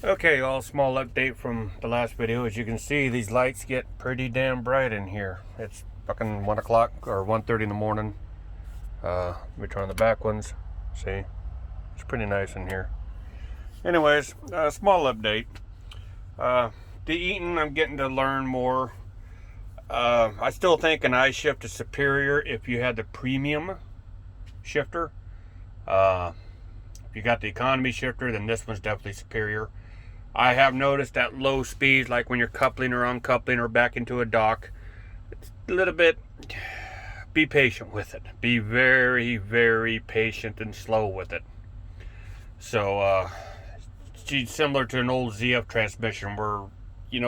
Okay, all small update from the last video. As you can see, these lights get pretty damn bright in here. It's fucking 1 o'clock or 1:30 in the morning. Let me turn on the back ones. See, it's pretty nice in here. Anyways, small update. The Eaton, I'm getting to learn more. I still think an iShift is superior if you had the premium shifter. If you got the economy shifter, then this one's definitely superior. I have noticed at low speeds, like when you're coupling or uncoupling or back into a dock, it's a little bit, be patient with it. Be very patient and slow with it. So, she's similar to an old ZF transmission where,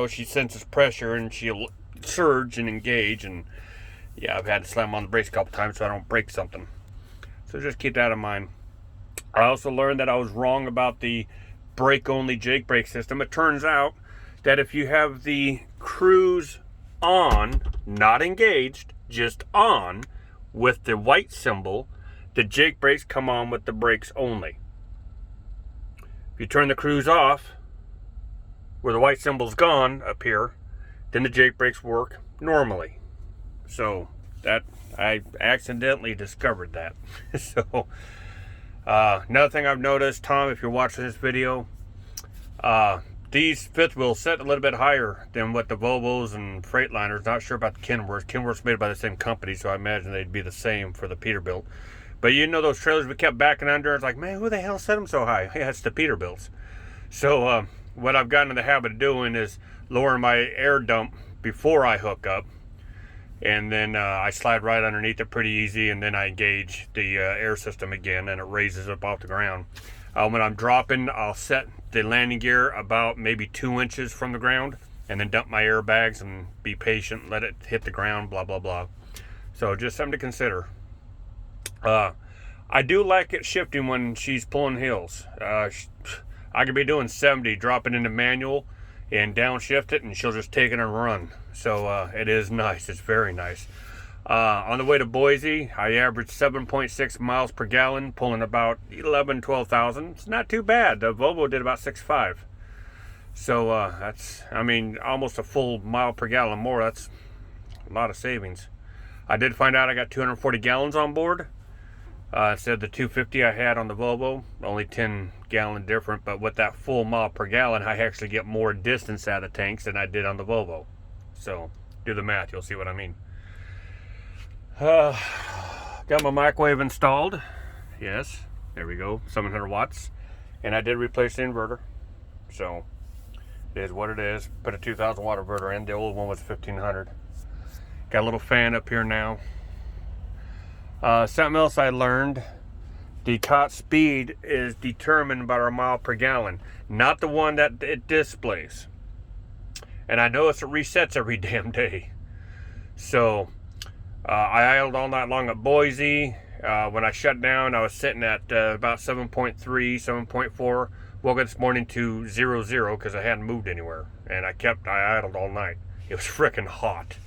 she senses pressure and she'll surge and engage. And yeah, I've had to slam on the brakes a couple times so I don't break something. So just keep that in mind. I also learned that I was wrong about the brake-only Jake brake system. It turns out that if you have the cruise on, not engaged, just on, with the white symbol, the Jake brakes come on with the brakes only. If you turn the cruise off, where the white symbol's gone up here, then the Jake brakes work normally. So that I accidentally discovered that. So another thing I've noticed, Tom, if you're watching this video, these fifth wheels set a little bit higher than what the Volvos and Freightliners. Not sure about the Kenworths. Kenworth's made by the same company, so I imagine they'd be the same for the Peterbilt. But those trailers we kept backing under, it's like, man, who the hell set them so high? Yeah, it's the Peterbilts. So what I've gotten in the habit of doing is lowering my air dump before I hook up. And then I slide right underneath it pretty easy, and then I engage the air system again, and it raises up off the ground. When I'm dropping, I'll set the landing gear about maybe 2 inches from the ground, and then dump my airbags and be patient, let it hit the ground, blah, blah, blah. So just something to consider. I do like it shifting when she's pulling hills. I could be doing 70, dropping into manual, and downshift it, and she'll just take it and run. So it is nice. It's very nice. On the way to Boise, I averaged 7.6 miles per gallon, pulling about 12,000. It's not too bad. The Volvo did about 6.5. So that's, almost a full mile per gallon more. That's a lot of savings. I did find out I got 240 gallons on board. Instead of the 250 I had on the Volvo, only 10 gallon different, but with that full mile per gallon, I actually get more distance out of tanks than I did on the Volvo. So do the math, you'll see what I mean. Got my microwave installed. Yes, there we go, 700 watts. And I did replace the inverter. So it is what it is. Put a 2,000 watt inverter in. The old one was 1,500. Got a little fan up here now. Something else I learned, the top speed is determined by our mile per gallon, not the one that it displays. And I notice it resets every damn day. So I idled all night long at Boise. When I shut down, I was sitting at about 7.3, 7.4. Woke up this morning to 0 because I hadn't moved anywhere. And I idled all night. It was freaking hot.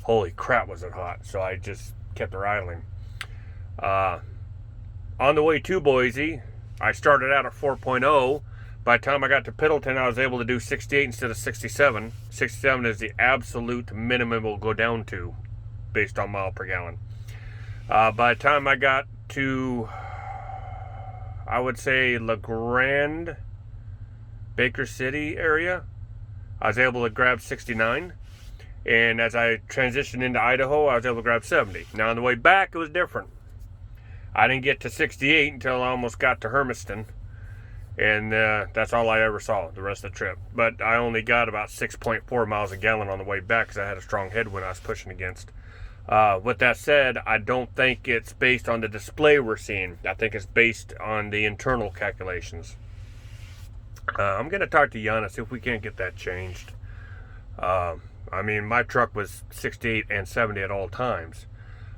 Holy crap, was it hot. So I just kept her idling. On the way to Boise, I started out at 4.0. By the time I got to Piddleton, I was able to do 68 instead of 67. 67 is the absolute minimum we'll go down to based on mile per gallon. By the time I got to, I would say, La Grande, Baker City area, I was able to grab 69. And as I transitioned into Idaho, I was able to grab 70. Now on the way back, it was different. I didn't get to 68 until I almost got to Hermiston. And that's all I ever saw the rest of the trip. But I only got about 6.4 miles a gallon on the way back because I had a strong headwind I was pushing against. With that said, I don't think it's based on the display we're seeing. I think it's based on the internal calculations. I'm going to talk to Yana, see if we can't get that changed. My truck was 68 and 70 at all times.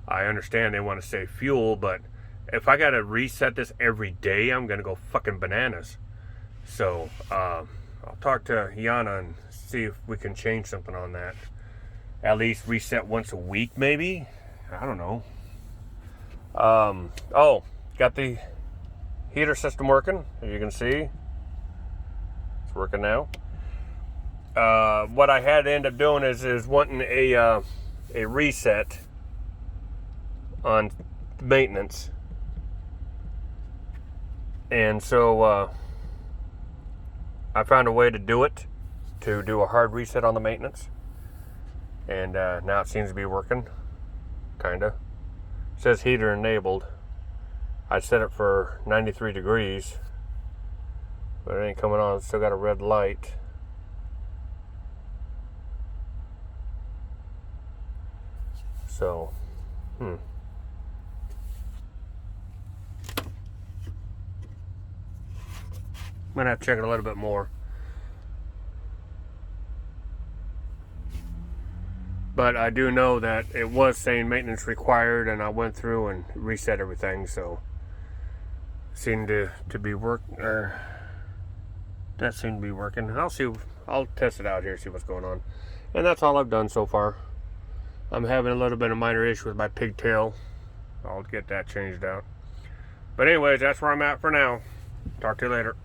I understand they want to save fuel, but if I got to reset this every day, I'm going to go fucking bananas. So, I'll talk to Yana and see if we can change something on that. At least reset once a week, maybe? I don't know. Got the heater system working, as you can see. It's working now. What I had to end up doing is wanting a reset on maintenance. And so I found a way to do it, to do a hard reset on the maintenance. And now it seems to be working, kinda. It says heater enabled. I set it for 93 degrees, but it ain't coming on. It's still got a red light. So, I'm gonna have to check it a little bit more. But I do know that it was saying maintenance required, and I went through and reset everything, so it seemed to be that seemed to be working. I'll test it out here, see what's going on. And that's all I've done so far. I'm having a little bit of minor issue with my pigtail. I'll get that changed out. But anyways, that's where I'm at for now. Talk to you later.